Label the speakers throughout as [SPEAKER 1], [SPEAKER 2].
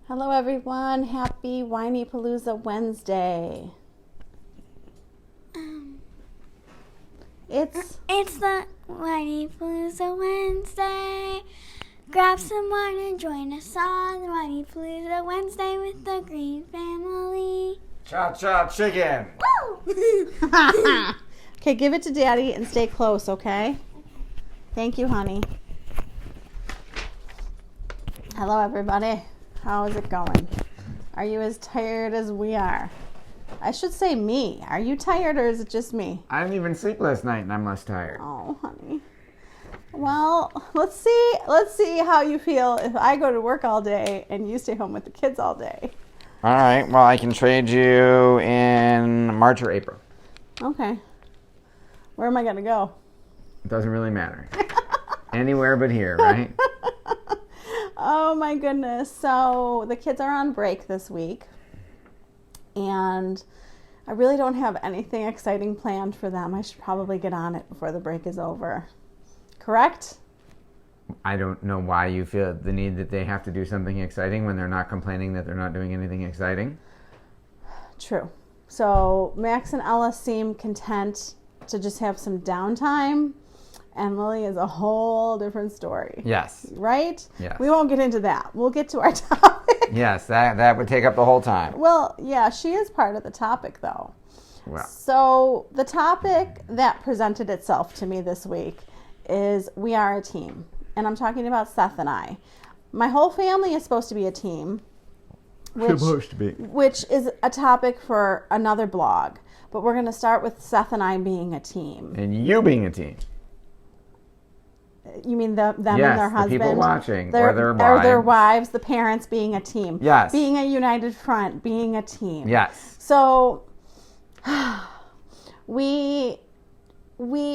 [SPEAKER 1] Hello everyone, happy Whinypaluza Wednesday. It's
[SPEAKER 2] the Whinypaluza Wednesday. Grab some wine and join us on the Whinypaluza Wednesday with the Green family.
[SPEAKER 3] Cha-cha chicken.
[SPEAKER 2] Woo!
[SPEAKER 1] Okay, give it to Daddy and stay close, okay? Thank you, honey. Hello everybody. How is it going? Are you as tired as we are? I should say me. Are you tired or is it just me?
[SPEAKER 3] I didn't even sleep last night and I'm less tired.
[SPEAKER 1] Oh, honey. Well, let's see how you feel if I go to work all day and you stay home with the kids all day.
[SPEAKER 3] All right, well, I can trade you in March or April.
[SPEAKER 1] Okay. Where am I going to go?
[SPEAKER 3] It doesn't really matter. Anywhere but here, right?
[SPEAKER 1] Oh my goodness. So the kids are on break this week and I really don't have anything exciting planned for them. I should probably get on it before the break is over. Correct?
[SPEAKER 3] I don't know why you feel the need that they have to do something exciting when they're not complaining that they're not doing anything exciting.
[SPEAKER 1] True. So Max and Ella seem content to just have some downtime. And Lily is a whole different story.
[SPEAKER 3] Yes.
[SPEAKER 1] Right?
[SPEAKER 3] Yes.
[SPEAKER 1] We won't get into that. We'll get to our topic.
[SPEAKER 3] Yes, that would take up the whole time.
[SPEAKER 1] Well, yeah, she is part of the topic, though.
[SPEAKER 3] Well.
[SPEAKER 1] So the topic that presented itself to me this week is we are a team. And I'm talking about Seth and I. My whole family is supposed to be a team.
[SPEAKER 3] Supposed to be.
[SPEAKER 1] Which is a topic for another blog. But we're going to start with Seth and I being a team.
[SPEAKER 3] And you being a team.
[SPEAKER 1] You mean them
[SPEAKER 3] yes,
[SPEAKER 1] and their husband?
[SPEAKER 3] The people watching,
[SPEAKER 1] or
[SPEAKER 3] their
[SPEAKER 1] wives, the parents being a team.
[SPEAKER 3] Yes.
[SPEAKER 1] Being a united front, being a team.
[SPEAKER 3] Yes.
[SPEAKER 1] So we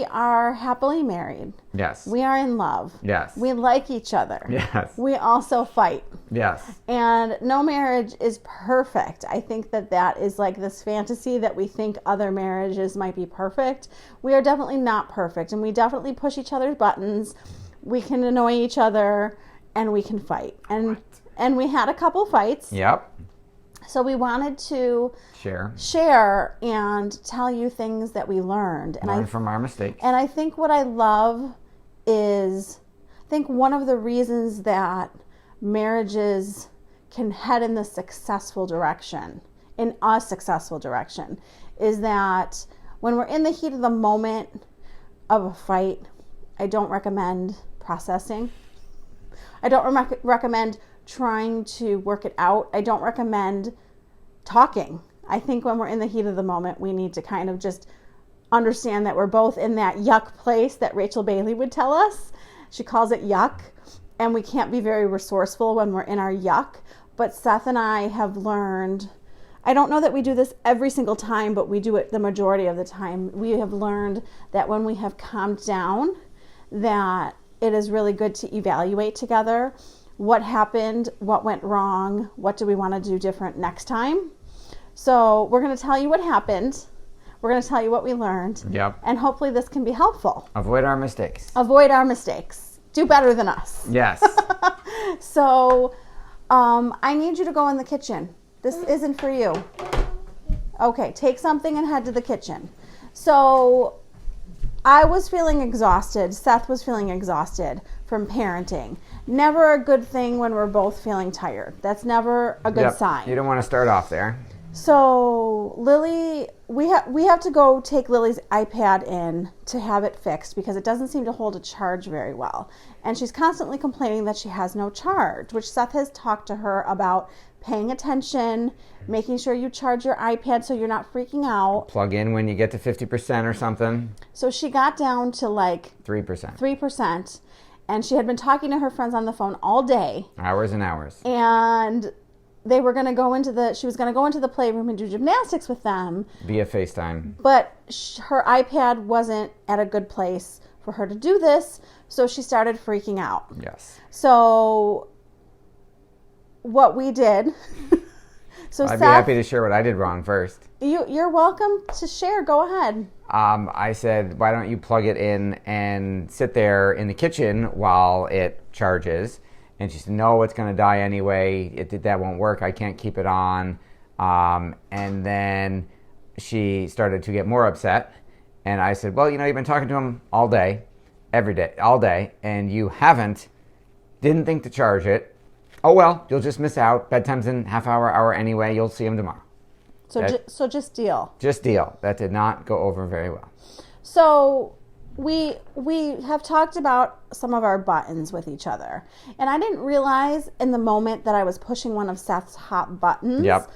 [SPEAKER 1] are happily married.
[SPEAKER 3] Yes.
[SPEAKER 1] We are in love.
[SPEAKER 3] Yes.
[SPEAKER 1] We like each other.
[SPEAKER 3] Yes.
[SPEAKER 1] We also fight.
[SPEAKER 3] Yes.
[SPEAKER 1] And no marriage is perfect. I think that is like this fantasy that we think other marriages might be perfect. We are definitely not perfect, and we definitely push each other's buttons. We can annoy each other, and we can fight. And we had a couple fights.
[SPEAKER 3] Yep.
[SPEAKER 1] So we wanted to
[SPEAKER 3] share
[SPEAKER 1] and tell you things that we learned.
[SPEAKER 3] Learn from our mistakes.
[SPEAKER 1] And I think what I love is, I think one of the reasons that marriages can head in the successful direction, in a successful direction, is that when we're in the heat of the moment of a fight, I don't recommend processing. I don't recommend trying to work it out. I don't recommend talking. I think when we're in the heat of the moment, we need to kind of just understand that we're both in that yuck place that Rachel Bailey would tell us. She calls it yuck. And we can't be very resourceful when we're in our yuck. But Seth and I have learned, I don't know that we do this every single time, but we do it the majority of the time. We have learned that when we have calmed down, that it is really good to evaluate together what happened, what went wrong, what do we want to do different next time. So we're going to tell you what happened. We're going to tell you what we learned.
[SPEAKER 3] Yep.
[SPEAKER 1] And hopefully this can be helpful.
[SPEAKER 3] Avoid our mistakes.
[SPEAKER 1] Avoid our mistakes. Do better than us.
[SPEAKER 3] Yes.
[SPEAKER 1] So I need you to go in the kitchen. This isn't for you. Okay, take something and head to the kitchen. So I was feeling exhausted. Seth was feeling exhausted from parenting. Never a good thing when we're both feeling tired. That's never a good sign.
[SPEAKER 3] You don't want to start off there.
[SPEAKER 1] So Lily, we have to go take Lily's iPad in to have it fixed because it doesn't seem to hold a charge very well. And she's constantly complaining that she has no charge, which Seth has talked to her about paying attention, making sure you charge your iPad so you're not freaking out.
[SPEAKER 3] Plug in when you get to 50% or something.
[SPEAKER 1] So she got down to like
[SPEAKER 3] 3%.
[SPEAKER 1] 3%. And she had been talking to her friends on the phone all day.
[SPEAKER 3] Hours and hours.
[SPEAKER 1] And they were going to go she was going to go into the playroom and do gymnastics with them.
[SPEAKER 3] Via FaceTime.
[SPEAKER 1] But her iPad wasn't at a good place for her to do this. So she started freaking out.
[SPEAKER 3] Yes.
[SPEAKER 1] So what we did. So
[SPEAKER 3] I'd be happy to share what I did wrong first.
[SPEAKER 1] You're welcome to share. Go ahead.
[SPEAKER 3] I said, why don't you plug it in and sit there in the kitchen while it charges? And she said, no, it's going to die anyway. That won't work. I can't keep it on. And then she started to get more upset. And I said, well, you've been talking to him all day, every day, all day, and you didn't think to charge it. Oh, well, you'll just miss out. Bedtime's in half hour anyway. You'll see him tomorrow.
[SPEAKER 1] So just deal.
[SPEAKER 3] Just deal. That did not go over very well.
[SPEAKER 1] So we have talked about some of our buttons with each other. And I didn't realize in the moment that I was pushing one of Seth's hot buttons.
[SPEAKER 3] Yep.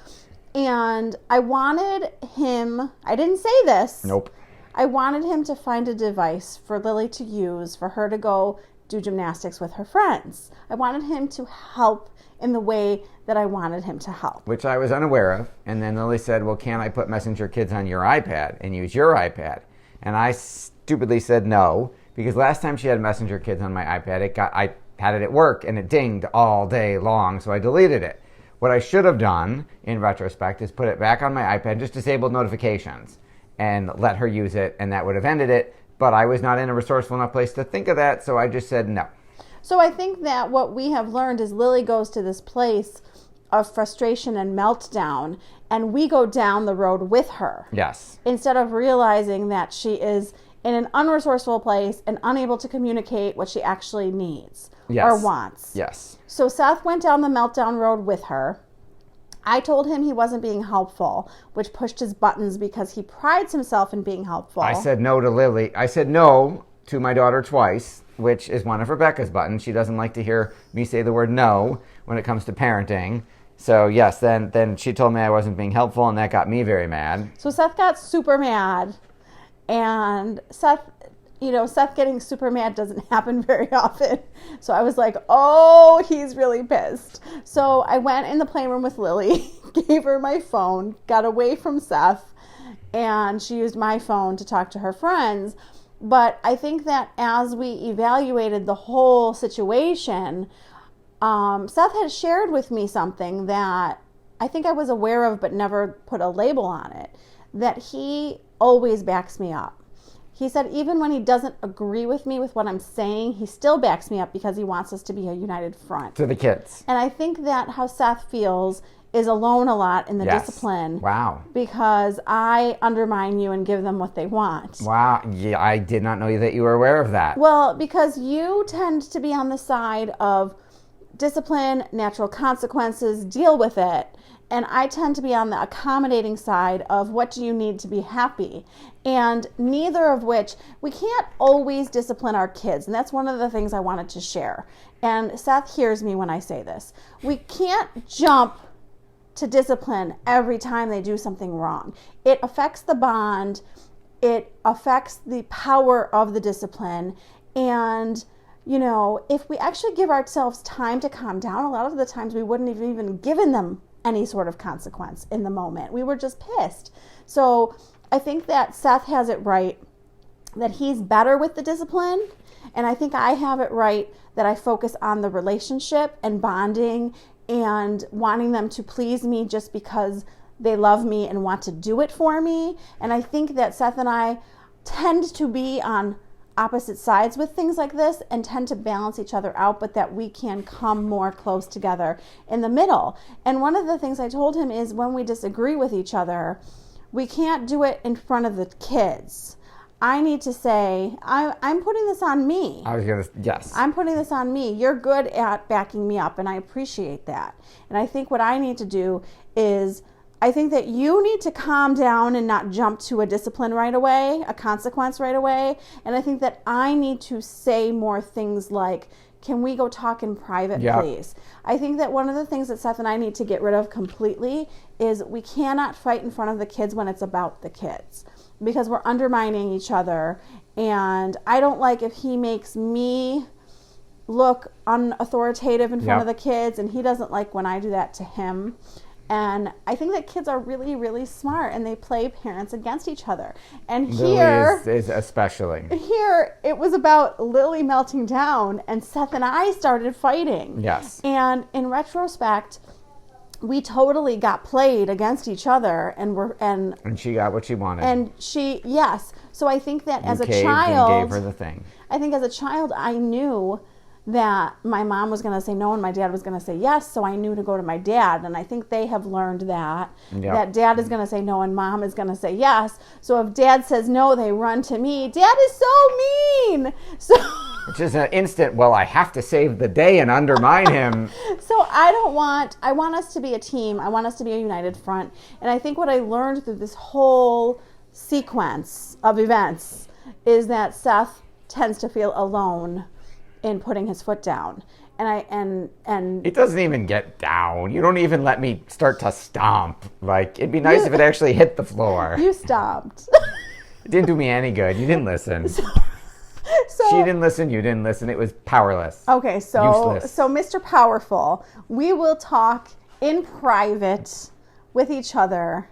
[SPEAKER 1] And I wanted him, I didn't say this.
[SPEAKER 3] Nope.
[SPEAKER 1] I wanted him to find a device for Lily to use for her to go do gymnastics with her friends. I wanted him to help in the way that I wanted him to help.
[SPEAKER 3] Which I was unaware of. And then Lily said, well, can't I put Messenger Kids on your iPad and use your iPad? And I stupidly said no, because last time she had Messenger Kids on my iPad, I had it at work and it dinged all day long, so I deleted it. What I should have done, in retrospect, is put it back on my iPad, just disabled notifications, and let her use it, and that would have ended it. But I was not in a resourceful enough place to think of that, so I just said no.
[SPEAKER 1] So I think that what we have learned is Lily goes to this place of frustration and meltdown, and we go down the road with her.
[SPEAKER 3] Yes.
[SPEAKER 1] Instead of realizing that she is in an unresourceful place and unable to communicate what she actually needs or wants.
[SPEAKER 3] Yes.
[SPEAKER 1] So Seth went down the meltdown road with her. I told him he wasn't being helpful, which pushed his buttons because he prides himself in being helpful.
[SPEAKER 3] I said no to Lily. I said no to my daughter twice, which is one of Rebecca's buttons. She doesn't like to hear me say the word no when it comes to parenting. So yes, then she told me I wasn't being helpful, and that got me very mad.
[SPEAKER 1] So Seth got super mad, and Seth getting super mad doesn't happen very often. So I was like, oh, he's really pissed. So I went in the playroom with Lily, gave her my phone, got away from Seth, and she used my phone to talk to her friends. But I think that as we evaluated the whole situation, Seth had shared with me something that I think I was aware of but never put a label on it, that he always backs me up. He said even when he doesn't agree with me with what I'm saying, he still backs me up because he wants us to be a united front.
[SPEAKER 3] To the kids.
[SPEAKER 1] And I think that how Seth feels is alone a lot in the discipline.
[SPEAKER 3] Wow.
[SPEAKER 1] Because I undermine you and give them what they want.
[SPEAKER 3] Wow. Yeah, I did not know that you were aware of that.
[SPEAKER 1] Well, because you tend to be on the side of discipline, natural consequences, deal with it. And I tend to be on the accommodating side of what do you need to be happy. And neither of which, we can't always discipline our kids. And that's one of the things I wanted to share. And Seth hears me when I say this. We can't jump to discipline every time they do something wrong. It affects the bond. It affects the power of the discipline. And if we actually give ourselves time to calm down, a lot of the times we wouldn't have even given them any sort of consequence in the moment. We were just pissed. So I think that Seth has it right, that he's better with the discipline. And I think I have it right that I focus on the relationship and bonding and wanting them to please me just because they love me and want to do it for me. And I think that Seth and I tend to be on opposite sides with things like this and tend to balance each other out, but that we can come more close together in the middle. And one of the things I told him is when we disagree with each other, we can't do it in front of the kids. I need to say, I'm putting this on me.
[SPEAKER 3] Yes.
[SPEAKER 1] I'm putting this on me. You're good at backing me up, and I appreciate that. And I think what I need to do is, I think that you need to calm down and not jump to a discipline right away, a consequence right away. And I think that I need to say more things like, can we go talk in private, please? I think that one of the things that Seth and I need to get rid of completely is we cannot fight in front of the kids when it's about the kids, because we're undermining each other. And I don't like if he makes me look unauthoritative in front of the kids, and he doesn't like when I do that to him. And I think that kids are really, really smart, and they play parents against each other. And here,
[SPEAKER 3] Lily is especially.
[SPEAKER 1] Here, it was about Lily melting down, and Seth and I started fighting.
[SPEAKER 3] Yes.
[SPEAKER 1] And in retrospect, we totally got played against each other, and
[SPEAKER 3] she got what she wanted.
[SPEAKER 1] And yes. So I think that as a
[SPEAKER 3] child,
[SPEAKER 1] child,
[SPEAKER 3] gave her the thing.
[SPEAKER 1] I think as a child, I knew that my mom was going to say no and my dad was going to say yes, so I knew to go to my dad. And I think they have learned that dad is going to say no and mom is going to say yes. So if dad says no, they run to me. Dad is so mean. So
[SPEAKER 3] which is an instant, well, I have to save the day and undermine him.
[SPEAKER 1] So I want us to be a team. I want us to be a united front. And I think what I learned through this whole sequence of events is that Seth tends to feel alone in putting his foot down. And
[SPEAKER 3] it doesn't even get down. You don't even let me start to stomp. Like, it'd be nice if it actually hit the floor.
[SPEAKER 1] You stomped.
[SPEAKER 3] It didn't do me any good. You didn't listen.
[SPEAKER 1] So
[SPEAKER 3] she didn't listen. You didn't listen. It was powerless.
[SPEAKER 1] Okay, so
[SPEAKER 3] useless.
[SPEAKER 1] Mr. Powerful, we will talk in private with each other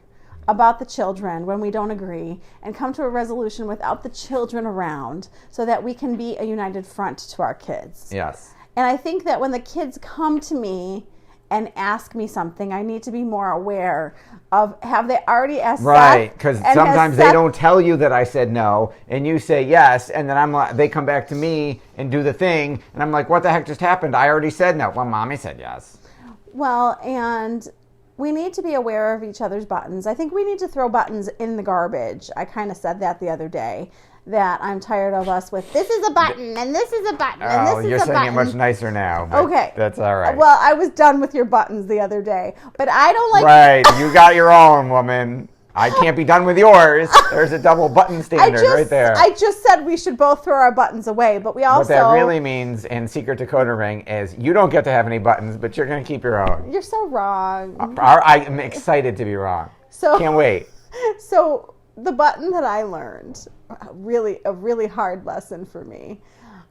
[SPEAKER 1] about the children when we don't agree and come to a resolution without the children around so that we can be a united front to our kids.
[SPEAKER 3] Yes.
[SPEAKER 1] And I think that when the kids come to me and ask me something, I need to be more aware of, have they already asked
[SPEAKER 3] right, because sometimes they
[SPEAKER 1] Seth
[SPEAKER 3] don't tell you that I said no, and you say yes, and then they come back to me and do the thing, and I'm like, what the heck just happened? I already said no. Well, Mommy said yes.
[SPEAKER 1] Well, and we need to be aware of each other's buttons. I think we need to throw buttons in the garbage. I kind of said that the other day, that I'm tired of us with, this is a button, and this is a button, and this is a button. Oh, you're saying it
[SPEAKER 3] much nicer now.
[SPEAKER 1] Okay.
[SPEAKER 3] That's all right.
[SPEAKER 1] Well, I was done with your buttons the other day, but I don't like...
[SPEAKER 3] Right, you got your own, woman. I can't be done with yours. There's a double button standard right there.
[SPEAKER 1] I just said we should both throw our buttons away, but we also...
[SPEAKER 3] What that really means in Secret Decoder Ring is you don't get to have any buttons, but you're going to keep your own.
[SPEAKER 1] You're so wrong.
[SPEAKER 3] I'm excited to be wrong. Can't wait.
[SPEAKER 1] So the button that I learned, a really hard lesson for me.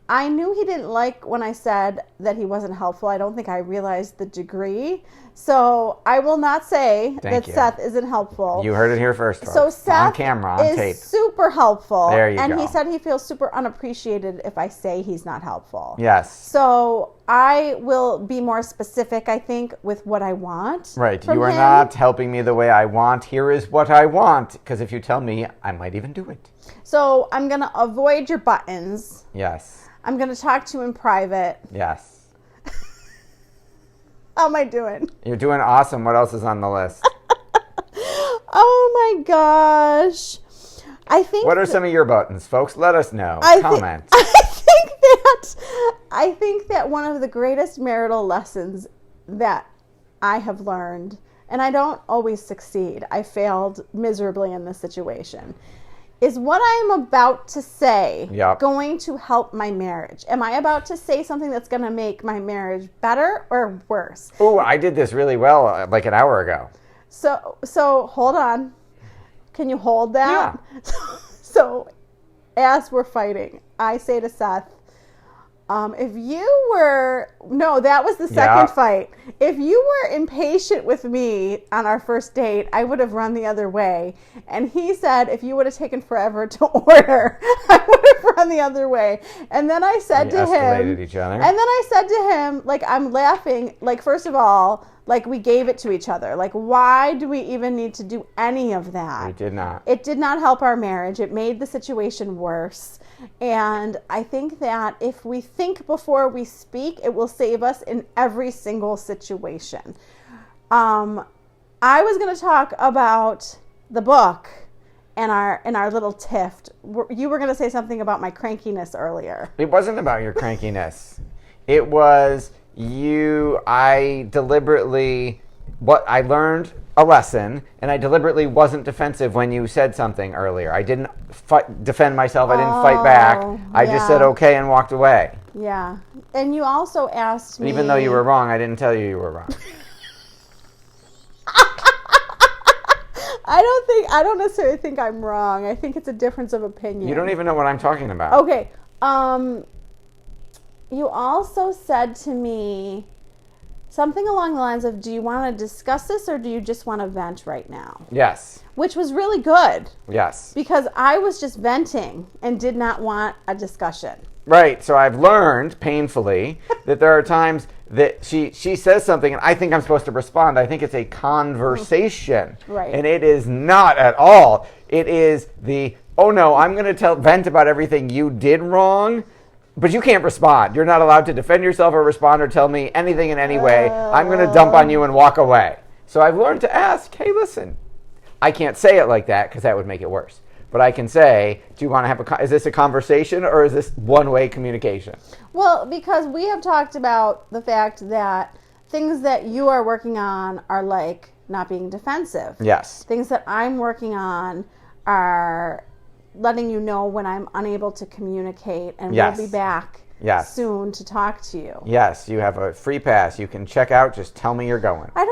[SPEAKER 1] I knew he didn't like when I said that he wasn't helpful. I don't think I realized the degree. So I will not say Seth isn't helpful.
[SPEAKER 3] You heard it here first, folks.
[SPEAKER 1] So Seth
[SPEAKER 3] on camera, on tape.
[SPEAKER 1] is super helpful.
[SPEAKER 3] There you go.
[SPEAKER 1] And he said he feels super unappreciated if I say he's not helpful.
[SPEAKER 3] Yes.
[SPEAKER 1] So I will be more specific, I think, with what I want.
[SPEAKER 3] Right. You are not helping me the way I want. Here is what I want. Because if you tell me, I might even do it.
[SPEAKER 1] So I'm going to avoid your buttons.
[SPEAKER 3] Yes.
[SPEAKER 1] I'm going to talk to you in private.
[SPEAKER 3] Yes.
[SPEAKER 1] How am I doing?
[SPEAKER 3] You're doing awesome. What else is on the list?
[SPEAKER 1] Oh my gosh.
[SPEAKER 3] What are some of your buttons, folks? Let us know. Comment.
[SPEAKER 1] I think that one of the greatest marital lessons that I have learned, and I don't always succeed, I failed miserably in this situation, is what I am about to say going to help my marriage? Am I about to say something that's going to make my marriage better or worse?
[SPEAKER 3] Oh, I did this really well like an hour ago.
[SPEAKER 1] So hold on. Can you hold that?
[SPEAKER 3] Yeah.
[SPEAKER 1] So as we're fighting, I say to Seth, if you were, no, that was the second fight. If you were impatient with me on our first date, I would have run the other way. And he said, if you would have taken forever to order, I would have run the other way. And then I said to him,
[SPEAKER 3] escalated each other.
[SPEAKER 1] And then I said to him, like, I'm laughing, like, first of all, like, we gave it to each other. Like, why do we even need to do any of that?
[SPEAKER 3] We did not.
[SPEAKER 1] It did not help our marriage. It made the situation worse. And I think that if we think before we speak, it will save us in every single situation. I was going to talk about the book and our little tiff. You were going to say something about my crankiness earlier.
[SPEAKER 3] It wasn't about your crankiness. It was I learned a lesson, and I deliberately wasn't defensive when you said something earlier. I didn't defend myself. I didn't fight back. I just said okay and walked away.
[SPEAKER 1] Yeah. And you also asked me...
[SPEAKER 3] Even though you were wrong, I didn't tell you were wrong.
[SPEAKER 1] I don't necessarily think I'm wrong. I think it's a difference of opinion.
[SPEAKER 3] You don't even know what I'm talking about.
[SPEAKER 1] Okay. You also said to me something along the lines of, do you want to discuss this or do you just want to vent right now?
[SPEAKER 3] Yes.
[SPEAKER 1] Which was really good.
[SPEAKER 3] Yes.
[SPEAKER 1] Because I was just venting and did not want a discussion.
[SPEAKER 3] Right. So I've learned painfully that there are times that she says something and I think I'm supposed to respond. I think it's a conversation.
[SPEAKER 1] Right.
[SPEAKER 3] And it is not at all. It is oh no, I'm going to vent about everything you did wrong. But you can't respond. You're not allowed to defend yourself or respond or tell me anything in any way. I'm going to dump on you and walk away. So I've learned to ask, hey, listen, I can't say it like that because that would make it worse. But I can say, do you want to have is this a conversation or is this one-way communication?
[SPEAKER 1] Well, because we have talked about the fact that things that you are working on are like not being defensive.
[SPEAKER 3] Yes.
[SPEAKER 1] Things that I'm working on are letting you know when I'm unable to communicate, and
[SPEAKER 3] Yes.
[SPEAKER 1] we'll be back soon to talk to you.
[SPEAKER 3] Yes, you have a free pass. You can check out. Just tell me you're going.
[SPEAKER 1] I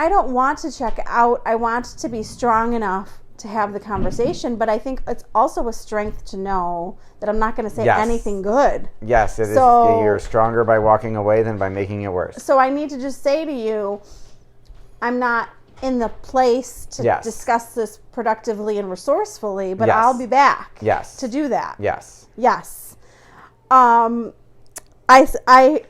[SPEAKER 1] don't want to check out. I want to be strong enough to have the conversation, but I think it's also a strength to know that I'm not going to say anything good.
[SPEAKER 3] Yes, it is. You're stronger by walking away than by making it worse.
[SPEAKER 1] So I need to just say to you, I'm not in the place to discuss this productively and resourcefully, but I'll be back to do that.
[SPEAKER 3] Yes.
[SPEAKER 1] Yes. I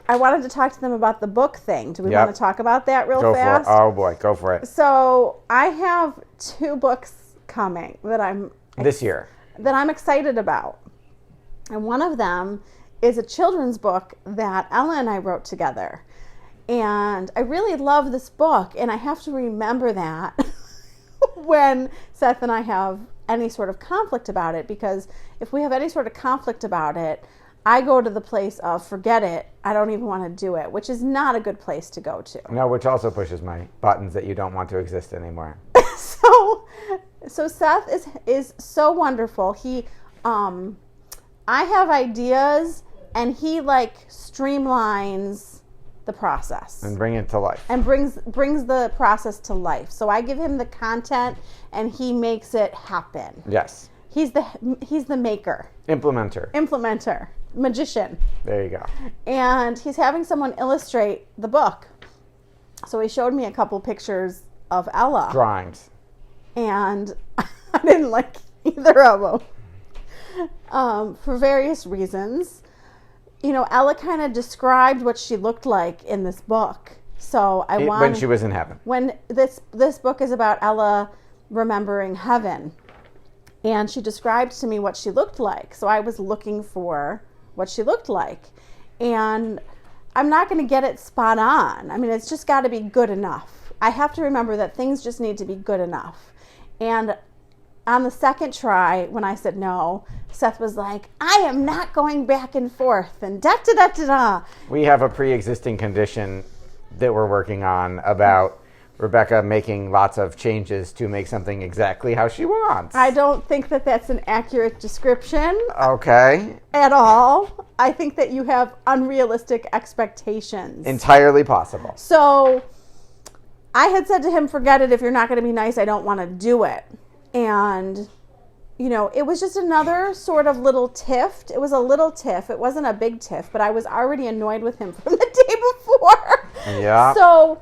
[SPEAKER 1] wanted to talk to them about the book thing. Do we want to talk about that real fast?
[SPEAKER 3] Oh boy, go for it.
[SPEAKER 1] So I have 2 books coming that
[SPEAKER 3] this year
[SPEAKER 1] that I'm excited about. And one of them is a children's book that Ella and I wrote together. And I really love this book, and I have to remember that when Seth and I have any sort of conflict about it, because if we have any sort of conflict about it, I go to the place of forget it, I don't even want to do it, which is not a good place to go to.
[SPEAKER 3] No, which also pushes my buttons that you don't want to exist anymore.
[SPEAKER 1] So Seth is so wonderful. I have ideas, and he like streamlines the process
[SPEAKER 3] and bring it to life,
[SPEAKER 1] and brings the process to life. So I give him the content, and he makes it happen.
[SPEAKER 3] Yes,
[SPEAKER 1] he's the maker, implementer, magician.
[SPEAKER 3] There you go.
[SPEAKER 1] And he's having someone illustrate the book. So he showed me a couple pictures of Ella
[SPEAKER 3] drawings,
[SPEAKER 1] and I didn't like either of them for various reasons. You know, Ella kind of described what she looked like in this book. So
[SPEAKER 3] when she was in heaven.
[SPEAKER 1] When this book is about Ella remembering heaven, and she described to me what she looked like. So I was looking for what she looked like, and I'm not going to get it spot on. I mean, it's just got to be good enough. I have to remember that things just need to be good enough. And on the second try, when I said no, Seth was like, I am not going back and forth, and da-da-da-da-da.
[SPEAKER 3] We have a pre-existing condition that we're working on about Rebecca making lots of changes to make something exactly how she wants.
[SPEAKER 1] I don't think that that's an accurate description.
[SPEAKER 3] Okay.
[SPEAKER 1] At all. I think that you have unrealistic expectations.
[SPEAKER 3] Entirely possible.
[SPEAKER 1] So I had said to him, forget it. If you're not going to be nice, I don't want to do it. And, you know, it was just another sort of little tiff. It was a little tiff. It wasn't a big tiff, but I was already annoyed with him from the day before.
[SPEAKER 3] Yeah.
[SPEAKER 1] So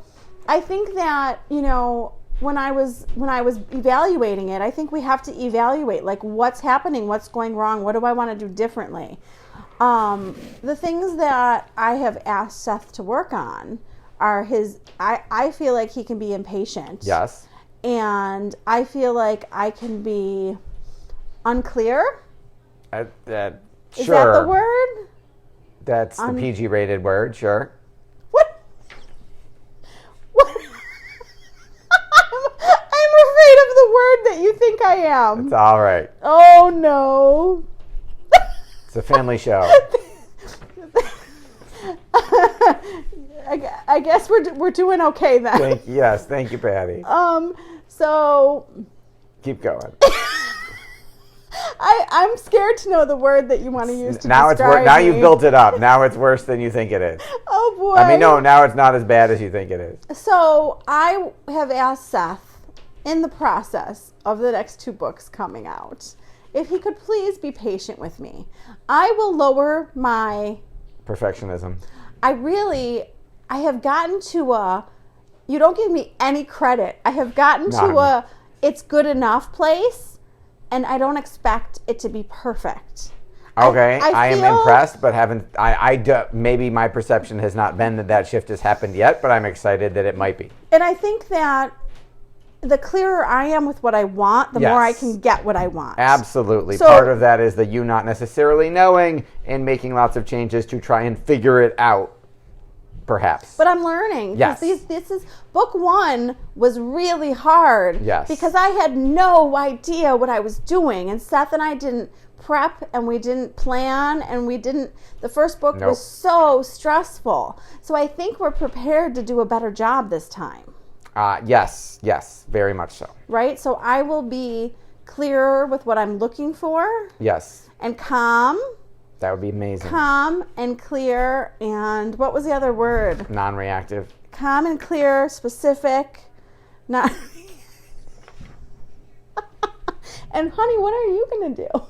[SPEAKER 1] I think that, you know, when I was evaluating it, I think we have to evaluate, like, what's happening, what's going wrong, what do I want to do differently. The things that I have asked Seth to work on are I feel like he can be impatient.
[SPEAKER 3] Yes.
[SPEAKER 1] And I feel like I can be unclear.
[SPEAKER 3] Sure.
[SPEAKER 1] Is that the word?
[SPEAKER 3] That's the PG rated word, sure.
[SPEAKER 1] What? I'm afraid of the word that you think I am.
[SPEAKER 3] It's all right.
[SPEAKER 1] Oh, no.
[SPEAKER 3] It's a family show.
[SPEAKER 1] I guess we're doing okay then.
[SPEAKER 3] Thank you, Patty.
[SPEAKER 1] So
[SPEAKER 3] keep going.
[SPEAKER 1] I'm scared to know the word that you want to use to
[SPEAKER 3] now
[SPEAKER 1] describe
[SPEAKER 3] now
[SPEAKER 1] me.
[SPEAKER 3] you've built it up. Now it's worse than you think it is.
[SPEAKER 1] Oh boy.
[SPEAKER 3] I mean, no, now it's not as bad as you think it is.
[SPEAKER 1] So I have asked Seth in the process of the next 2 books coming out if he could please be patient with me. I will lower my
[SPEAKER 3] perfectionism.
[SPEAKER 1] I have gotten to you don't give me any credit. I have gotten to it's good enough place, and I don't expect it to be perfect.
[SPEAKER 3] Okay, I am impressed, but maybe my perception has not been that shift has happened yet, but I'm excited that it might be.
[SPEAKER 1] And I think that the clearer I am with what I want, the more I can get what I want.
[SPEAKER 3] Absolutely.
[SPEAKER 1] So,
[SPEAKER 3] part of that is the you not necessarily knowing and making lots of changes to try and figure it out, perhaps.
[SPEAKER 1] But I'm learning.
[SPEAKER 3] Yes.
[SPEAKER 1] This is book 1 was really hard.
[SPEAKER 3] Yes.
[SPEAKER 1] Because I had no idea what I was doing, and Seth and I didn't prep, and we didn't plan, and the first book was so stressful. So I think we're prepared to do a better job this time.
[SPEAKER 3] Yes, very much so.
[SPEAKER 1] Right? So I will be clearer with what I'm looking for.
[SPEAKER 3] Yes.
[SPEAKER 1] And calm.
[SPEAKER 3] That would be amazing.
[SPEAKER 1] Calm and clear, and what was the other word?
[SPEAKER 3] Non-reactive.
[SPEAKER 1] Calm and clear, specific, not. And honey, what are you going to do?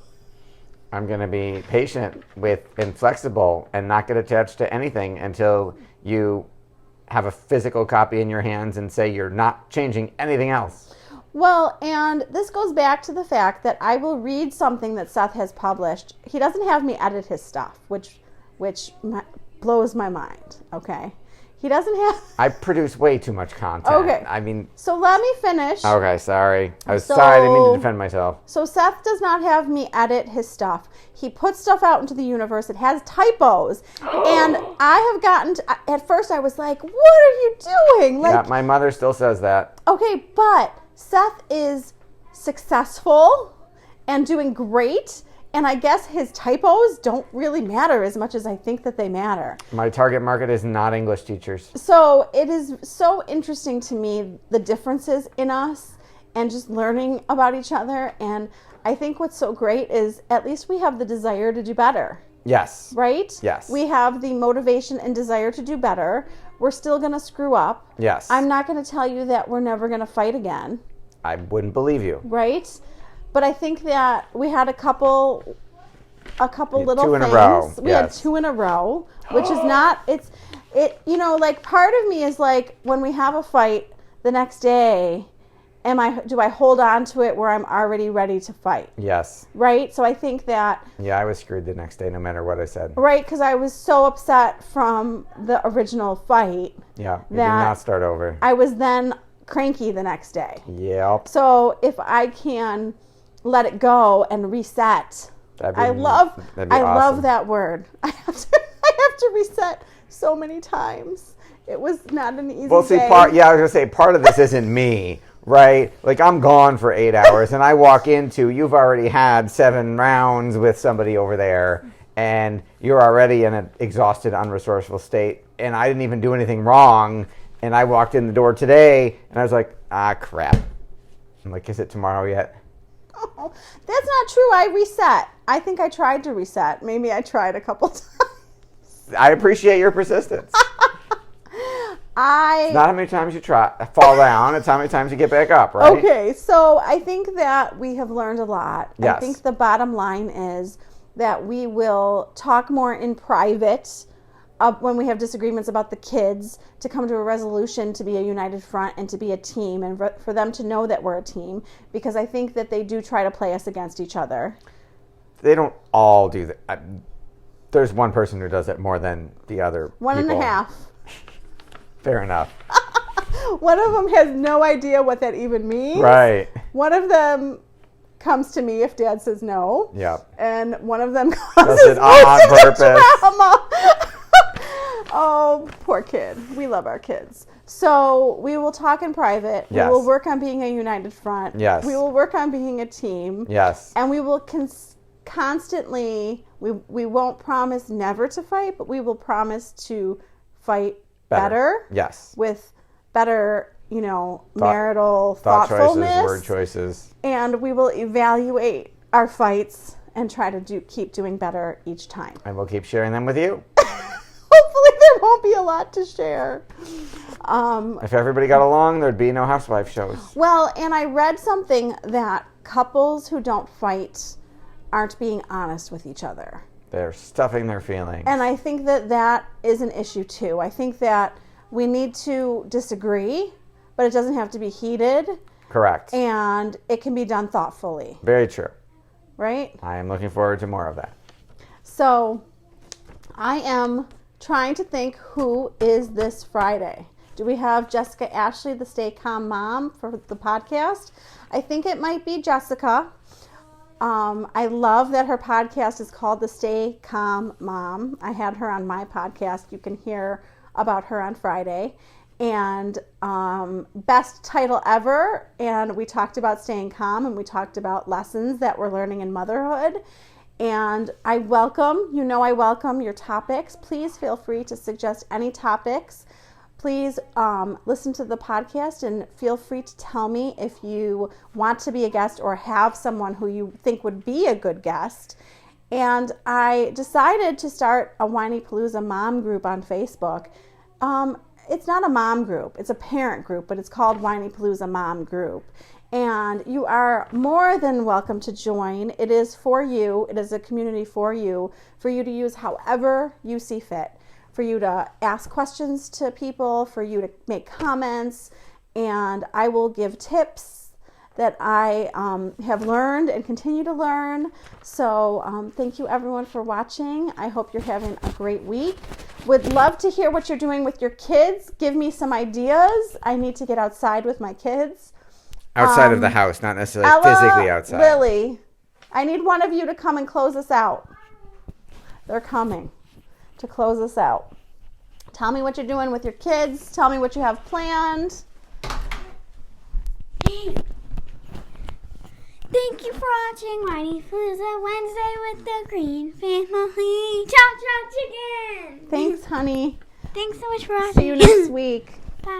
[SPEAKER 3] I'm going to be patient and flexible and not get attached to anything until you have a physical copy in your hands and say you're not changing anything else.
[SPEAKER 1] Well, and this goes back to the fact that I will read something that Seth has published. He doesn't have me edit his stuff, which blows my mind, okay? He doesn't have...
[SPEAKER 3] I produce way too much content.
[SPEAKER 1] Okay.
[SPEAKER 3] I mean...
[SPEAKER 1] So let me finish.
[SPEAKER 3] Okay, sorry. I was sorry. I didn't mean to defend myself.
[SPEAKER 1] So Seth does not have me edit his stuff. He puts stuff out into the universe. It has typos. And I have gotten to... At first I was like, what are you doing? Like,
[SPEAKER 3] Yeah, my mother still says that.
[SPEAKER 1] okay, but Seth is successful and doing great. And I guess his typos don't really matter as much as I think that they matter.
[SPEAKER 3] My target market is not English teachers.
[SPEAKER 1] So it is so interesting to me, the differences in us and just learning about each other. And I think what's so great is at least we have the desire to do better.
[SPEAKER 3] Yes.
[SPEAKER 1] Right?
[SPEAKER 3] Yes.
[SPEAKER 1] We have the motivation and desire to do better. We're still going to screw up.
[SPEAKER 3] Yes.
[SPEAKER 1] I'm not going to tell you that we're never going to fight again.
[SPEAKER 3] I wouldn't believe you.
[SPEAKER 1] Right? But I think that we had a couple little
[SPEAKER 3] two in a
[SPEAKER 1] things.
[SPEAKER 3] row.
[SPEAKER 1] We
[SPEAKER 3] Yes.
[SPEAKER 1] had 2 in a row, which is not, like part of me is like when we have a fight the next day, do I hold on to it where I'm already ready to fight?
[SPEAKER 3] Yes.
[SPEAKER 1] Right? So I think that.
[SPEAKER 3] Yeah, I was screwed the next day no matter what I said.
[SPEAKER 1] Right? Because I was so upset from the original fight.
[SPEAKER 3] Yeah, you did
[SPEAKER 1] that
[SPEAKER 3] not start over.
[SPEAKER 1] I was then cranky the next day.
[SPEAKER 3] Yep.
[SPEAKER 1] So if I can let it go and reset. I love that word. I have to reset so many times. It was not an easy
[SPEAKER 3] Well, see,
[SPEAKER 1] day.
[SPEAKER 3] I was gonna say part of this isn't me, right? Like I'm gone for 8 hours, and I walk into you've already had 7 rounds with somebody over there, and you're already in an exhausted, unresourceful state, and I didn't even do anything wrong, and I walked in the door today, and I was like, crap. I'm like, is it tomorrow yet?
[SPEAKER 1] Oh, that's not true. I reset. I think I tried to reset. Maybe I tried a couple times.
[SPEAKER 3] I appreciate your persistence. It's not how many times you fall down, it's how many times you get back up, right?
[SPEAKER 1] Okay, so I think that we have learned a lot.
[SPEAKER 3] Yes.
[SPEAKER 1] I think the bottom line is that we will talk more in private when we have disagreements about the kids, to come to a resolution, to be a united front and to be a team, and for them to know that we're a team, because I think that they do try to play us against each other.
[SPEAKER 3] They don't all do that. There's one person who does it more than the other.
[SPEAKER 1] One and a half.
[SPEAKER 3] Fair enough.
[SPEAKER 1] One of them has no idea what that even means.
[SPEAKER 3] Right.
[SPEAKER 1] One of them comes to me if Dad says no.
[SPEAKER 3] Yeah.
[SPEAKER 1] And one of them causes
[SPEAKER 3] Does it on purpose.
[SPEAKER 1] drama. Oh, poor kid. We love our kids. So we will talk in private.
[SPEAKER 3] Yes.
[SPEAKER 1] We will work on being a united front.
[SPEAKER 3] Yes.
[SPEAKER 1] We will work on being a team.
[SPEAKER 3] Yes.
[SPEAKER 1] And we will constantly, we won't promise never to fight, but we will promise to fight better.
[SPEAKER 3] Yes.
[SPEAKER 1] With better, marital
[SPEAKER 3] thought
[SPEAKER 1] thoughtfulness.
[SPEAKER 3] choices, word choices.
[SPEAKER 1] And we will evaluate our fights and try to keep doing better each time.
[SPEAKER 3] And we'll keep sharing them with you.
[SPEAKER 1] Hopefully there won't be a lot to share.
[SPEAKER 3] If everybody got along, there'd be no housewife shows.
[SPEAKER 1] Well, and I read something that couples who don't fight aren't being honest with each other.
[SPEAKER 3] They're stuffing their feelings.
[SPEAKER 1] And I think that is an issue too. I think that we need to disagree, but it doesn't have to be heated.
[SPEAKER 3] Correct.
[SPEAKER 1] And it can be done thoughtfully.
[SPEAKER 3] Very true.
[SPEAKER 1] Right?
[SPEAKER 3] I am looking forward to more of that.
[SPEAKER 1] So I am trying to think, who is this Friday? Do we have Jessica Ashley, the Stay Calm Mom, for the podcast? I think it might be Jessica. I love that her podcast is called The Stay Calm Mom. I had her on my podcast. You can hear about her on Friday. And best title ever. And we talked about staying calm, and we talked about lessons that we're learning in motherhood. And I welcome your topics. Please feel free to suggest any topics. Please listen to the podcast and feel free to tell me if you want to be a guest or have someone who you think would be a good guest. And I decided to start a Whinypaluza mom group on Facebook. It's not a mom group, it's a parent group, but it's called Whinypaluza Mom Group. And you are more than welcome to join. It is for you. It is a community for you to use however you see fit, for you to ask questions to people, for you to make comments, and I will give tips that I have learned and continue to learn. So thank you everyone for watching. I hope you're having a great week. Would love to hear what you're doing with your kids. Give me some ideas. I need to get outside with my kids.
[SPEAKER 3] Outside of the house, not necessarily
[SPEAKER 1] Ella,
[SPEAKER 3] physically outside.
[SPEAKER 1] Lily, I need one of you to come and close us out. They're coming to close us out. Tell me what you're doing with your kids. Tell me what you have planned.
[SPEAKER 2] Thank you for watching Whinypaluza Wednesday with the Green Family. Chow chow chicken!
[SPEAKER 1] Thanks, honey.
[SPEAKER 2] Thanks so much for watching.
[SPEAKER 1] See you next week.
[SPEAKER 2] Bye.